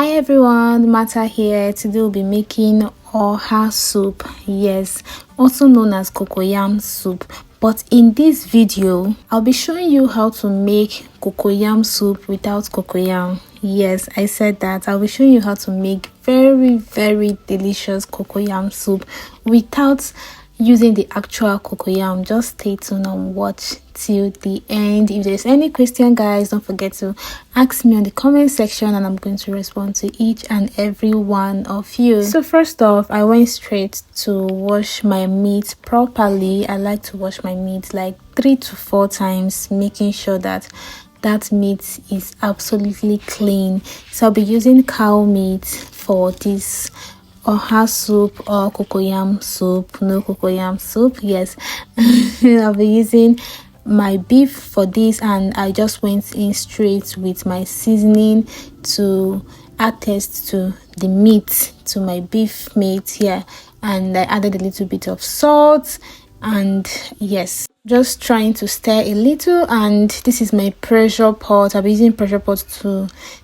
Hi everyone, Mata here. Today we'll be making Oha Soup, yes, also known as Cocoyam soup. But in this video, I'll be showing you how to make Cocoyam soup without Cocoyam. Yes, I said that. I'll be showing you how to make very delicious Cocoyam soup without using the actual Cocoyam. Just stay tuned and watch till the end. If there's any question, guys, don't forget to ask me on the comment section and I'm going to respond to each and every one of you. So first off, I went straight to wash my meat properly. I like to wash my meat like 3 to 4 times, making sure that meat is absolutely clean. So I'll be using cow meat for this Oha soup or Cocoyam soup. No Cocoyam soup, yes. I'll be using my beef for this, and I just went in straight with my seasoning to add taste to the meat, to my beef meat here, and I added a little bit of salt, and yes, just trying to stir a little. And this is my pressure pot. I'll be using pressure pot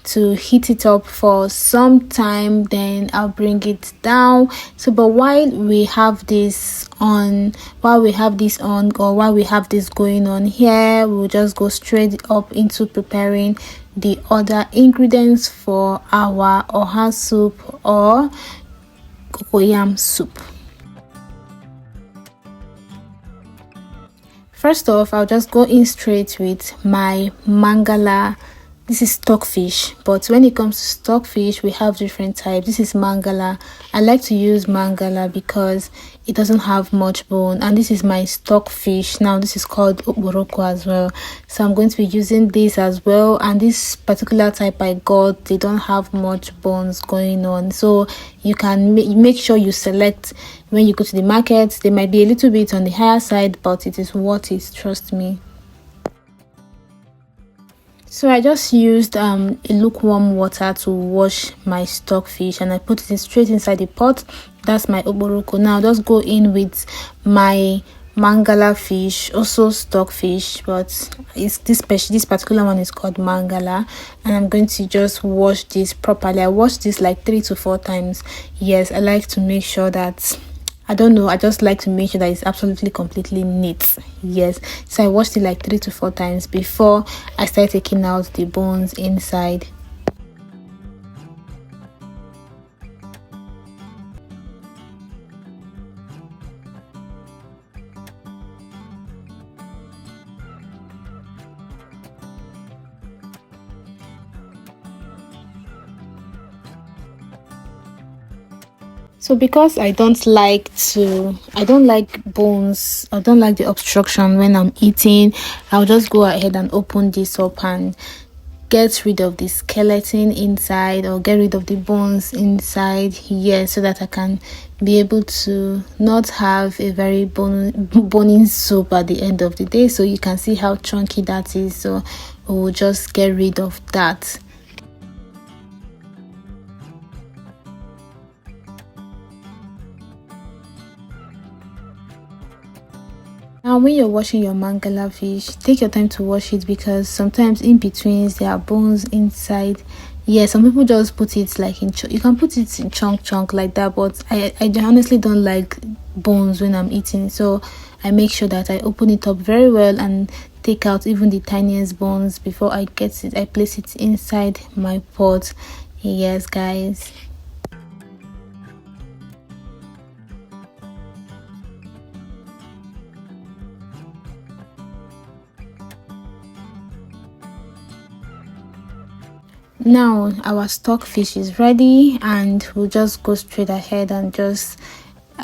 to heat it up for some time, then I'll bring it down. So but while we have this on or while we have this going on here, we'll just go straight up into preparing the other ingredients for our Oha soup or Cocoyam soup. First off, I'll just go in straight with my mangala. This is stockfish, but when it comes to stockfish, we have different types. This is mangala. I like to use mangala because it doesn't have much bone, and this is my stockfish. Now this is called okporoko as well, so I'm going to be using this as well. And this particular type I got, they don't have much bones going on, so you can make sure you select when you go to the market. They might be a little bit on the higher side, but it is worth it, trust me. So I just used a lukewarm water to wash my stockfish, and I put it straight inside the pot. That's my okporoko. Now just go in with my mangala fish, also stockfish, but it's this particular one is called mangala, and I'm going to just wash this properly. I wash this like 3 to 4 times. Yes, I like to make sure that, I don't know, I just like to make sure that it's absolutely completely neat. Yes, so I washed it like 3 to 4 times before I start taking out the bones inside. So because I don't like bones, I don't like the obstruction when I'm eating, I'll just go ahead and open this up and get rid of the skeleton inside, or get rid of the bones inside here, so that I can be able to not have a very bony soup at the end of the day. So you can see how chunky that is, so we'll just get rid of that. Now when you're washing your mangala fish, take your time to wash it, because sometimes in between there are bones inside. Yeah, some people just put it like in you can put it in chunk like that, but I honestly don't like bones when I'm eating, so I make sure that I open it up very well and take out even the tiniest bones before I place it inside my pot. Yes, guys. Now our stockfish is ready, and we'll just go straight ahead and just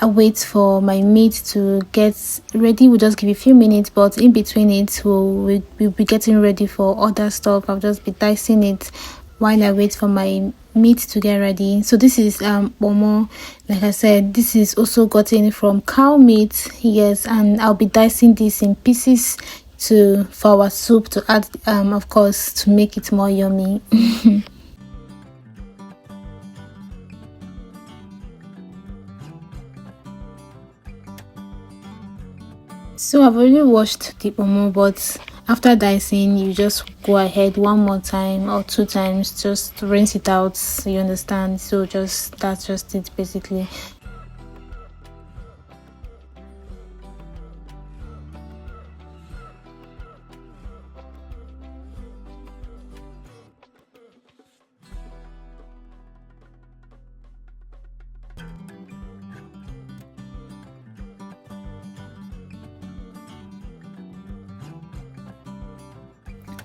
wait for my meat to get ready. We'll just give it a few minutes, but in between it we'll be getting ready for other stuff. I'll just be dicing it while I wait for my meat to get ready. So this is Kpomo. Like I said, this is also gotten from cow meat. Yes, and I'll be dicing this in pieces for our soup to add, of course, to make it more yummy. So I've already washed the Kpomo, but After dicing, you just go ahead one more time or two times, just rinse it out, you understand. So just that's just it basically.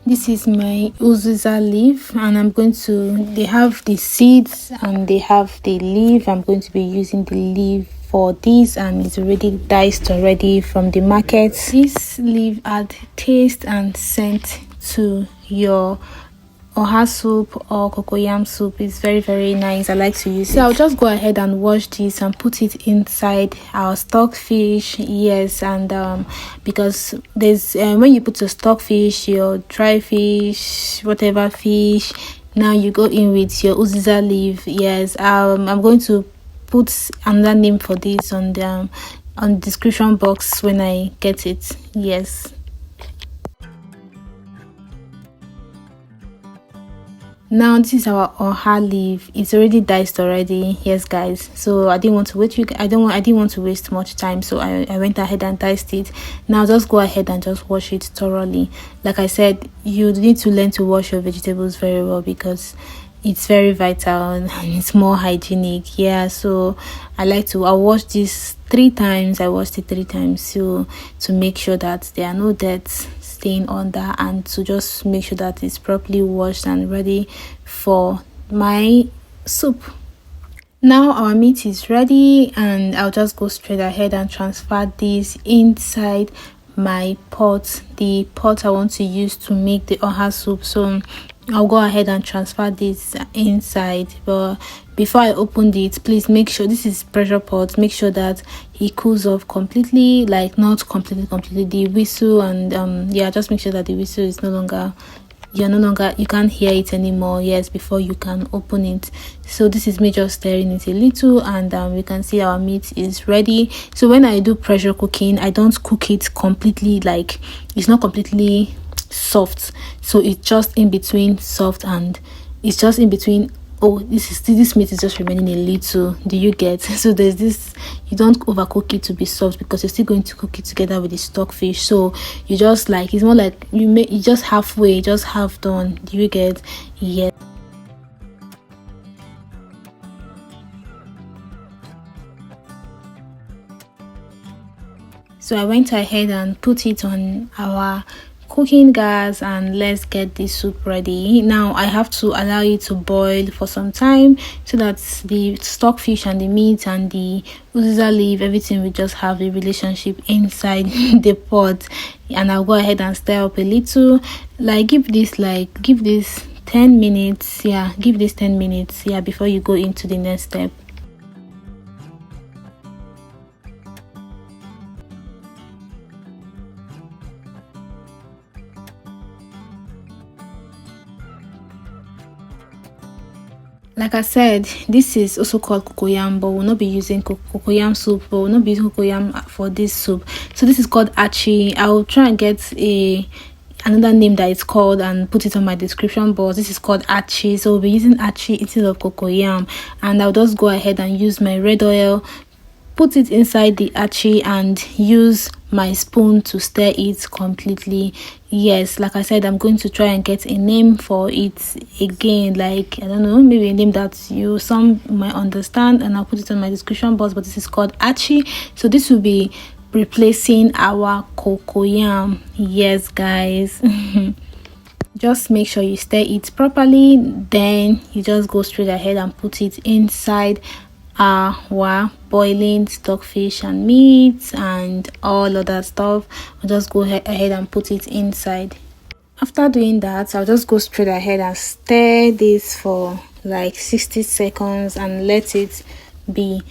This is my Uziza leaf, and I'm going to, they have the seeds and they have the leaf. I'm going to be using the leaf for this, and it's already diced already from the market. This leaf add taste and scent to your Oha soup or Cocoyam soup. Is very nice. I like to use it. So I'll just go ahead and wash this and put it inside our stockfish. Yes, and because there's when you put your stockfish, your dry fish, whatever fish, now you go in with your Uziza leaf. Yes, I'm going to put another name for this on the description box when I get it. Yes. Now this is our Oha leaf. It's already diced already. Yes guys, so I didn't want to wait. I didn't want to waste much time, so I went ahead and diced it. Now just go ahead and just wash it thoroughly. Like I said, you need to learn to wash your vegetables very well because it's very vital and it's more hygienic. Yeah, so I wash this 3 times. I washed it 3 times to make sure that there are no debts staying under, and to just make sure that it's properly washed and ready for my soup. Now our meat is ready, and I'll just go straight ahead and transfer this inside my pot, the pot I want to use to make the Oha soup. So I'll go ahead and transfer this inside, but before I open it, please make sure this is pressure pot. Make sure that it cools off completely, like not completely the whistle, and yeah, just make sure that the whistle is no longer, you can't hear it anymore. Yes, before you can open it. So this is me just stirring it a little, and we can see our meat is ready. So when I do pressure cooking, I don't cook it completely, like it's not completely soft, so it's just in between soft, and it's just in between. Oh, this meat is just remaining a little, do you get? So there's this, you don't overcook it to be soft because you're still going to cook it together with the stockfish. So you just like, it's more like you just halfway, just half done, do you get? Yeah. So I went ahead and put it on our cooking gas, and let's get this soup ready. Now I have to allow it to boil for some time so that the stockfish and the meat and the Uziza leaf, everything will just have a relationship inside the pot. And I'll go ahead and stir up a little, give this 10 minutes. Yeah, give this 10 minutes, yeah, before you go into the next step. Like I said, this is also called Cocoyam, but we'll not be using Cocoyam soup, but we'll not be using Cocoyam for this soup. So this is called Achi. I'll try and get another name that it's called and put it on my description box. This is called Achi, so we'll be using Achi instead of Cocoyam. And I'll just go ahead and use my red oil, put it inside the Achi, and use my spoon to stir it completely. Yes, like I said, I'm going to try and get a name for it again, like I don't know, maybe a name that some might understand, and I'll put it on my description box. But this is called Achi, so this will be replacing our Cocoyam. Yes guys. Just make sure you stir it properly, then you just go straight ahead and put it inside our boiling stockfish and meat and all other stuff. I'll just go ahead and put it inside. After doing that, I'll just go straight ahead and stir this for like 60 seconds and let it be.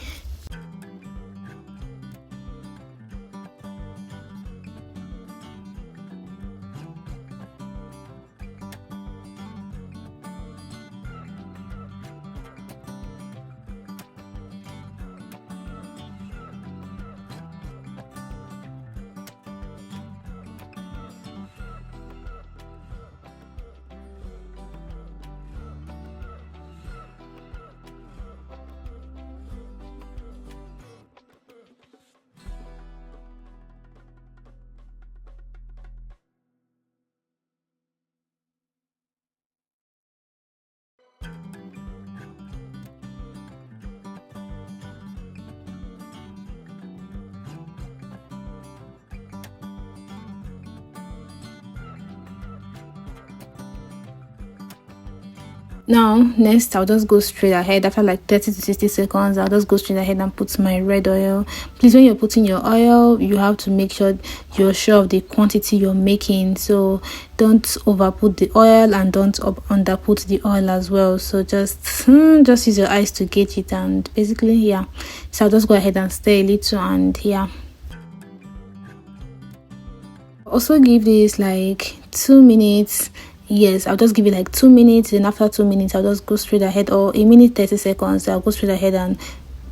Now next, I'll just go straight ahead. After like 30 to 60 seconds, I'll just go straight ahead and put my red oil. Please, when you're putting your oil, you have to make sure you're sure of the quantity you're making, so don't over put the oil and don't under put the oil as well. So just use your eyes to gauge it, and basically, yeah. So I'll just go ahead and stir a little, and yeah. Also give this like 2 minutes. Yes, I'll just give it like 2 minutes, and after 2 minutes I'll just go straight ahead, or a minute 30 seconds, I'll go straight ahead and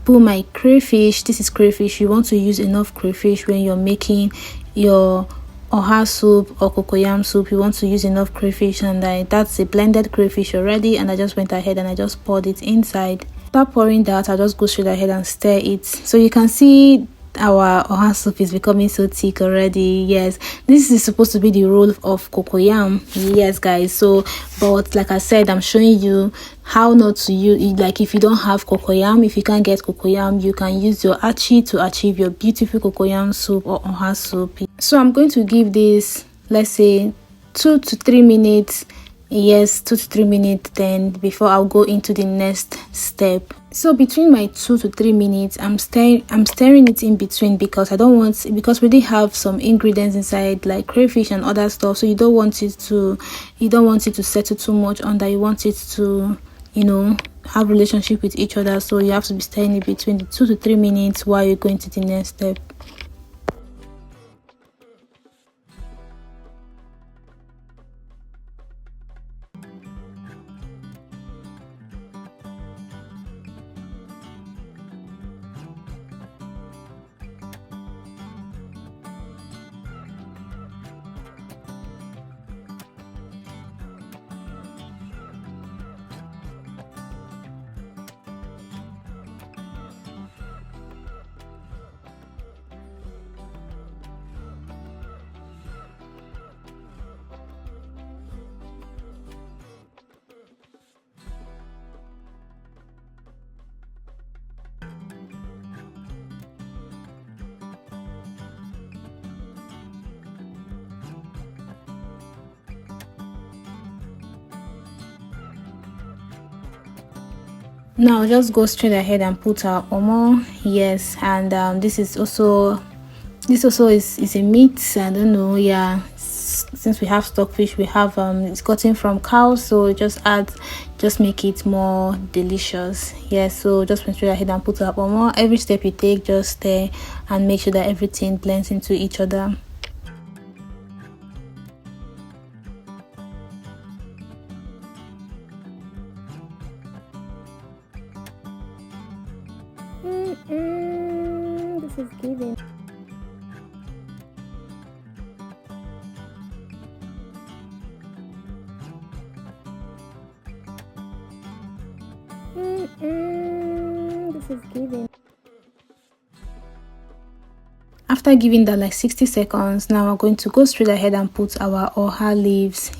put my crayfish. This is crayfish. You want to use enough crayfish when you're making your Oha soup or Cocoyam soup. You want to use enough crayfish, and that's a blended crayfish already, and I just went ahead and I just poured it inside. After pouring that, I'll just go straight ahead and stir it. So you can see our Oha soup is becoming so thick already. Yes, this is supposed to be the role of Cocoyam. Yes guys, so but like I said, I'm showing you how not to use, like if you don't have Cocoyam, if you can't get Cocoyam, you can use your Achi to achieve your beautiful Cocoyam soup or Oha soup. So I'm going to give this, let's say 2 to 3 minutes. Yes, 2 to 3 minutes then before I'll go into the next step. So between my 2 to 3 minutes, I'm stirring it in between, because I don't want, because we did have some ingredients inside like crayfish and other stuff, so you don't want it to settle too much under. You want it to, you know, have relationship with each other, so you have to be stirring it between the 2 to 3 minutes while you're going to the next step. Now just go straight ahead and put our omo. Yes, and this also is a meat. I don't know, yeah, since we have stockfish, we have it's gotten from cows, so just make it more delicious. Yes, so just went straight ahead and put our omo. Every step you take, just stir and make sure that everything blends into each other. This is giving. This is giving. After giving that like 60 seconds, now we're going to go straight ahead and put our Oha leaves.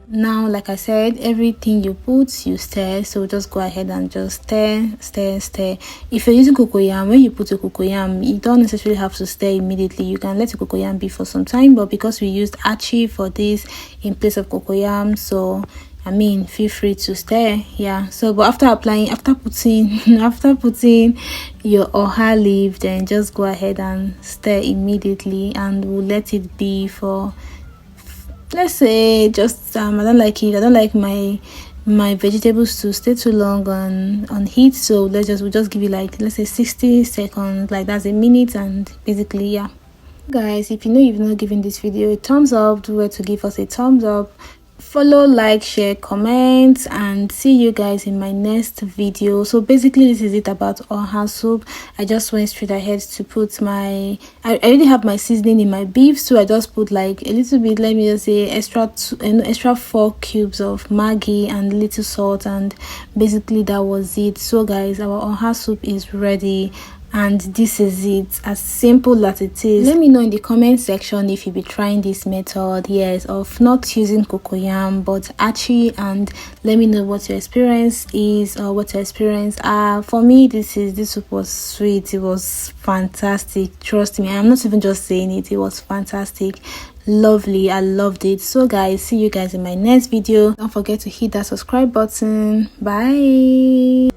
Now, like I said, everything you put, you stir. So just go ahead and just stir. If you're using Cocoyam, when you put a Cocoyam, you don't necessarily have to stir immediately. You can let the Cocoyam be for some time, but because we used Achi for this in place of Cocoyam, so I mean, feel free to stir. Yeah, so but after putting your Oha leaf, then just go ahead and stir immediately, and we'll let it be for, let's say, just I don't like my vegetables to stay too long on heat, so we'll just give it like, let's say 60 seconds, like that's a minute. And basically, yeah guys, if you know you've not given this video a thumbs up, do it to give us a thumbs up. Follow, like, share, comment, and see you guys in my next video. So basically, this is it about Oha soup. I just went straight ahead to put I already have my seasoning in my beef, so I just put like a little bit, let me just say extra 4 cubes of Maggi and a little salt, and basically that was it. So guys, our Oha soup is ready, and this is it, as simple as it is. Let me know in the comment section if you be trying this method, yes, of not using cocoyam but Achi, and let me know what your experience is or what your experience are. For me, this soup was sweet. It was fantastic, trust me. I'm not even just saying it, it was fantastic, lovely. I loved it. So guys, see you guys in my next video. Don't forget to hit that subscribe button. Bye.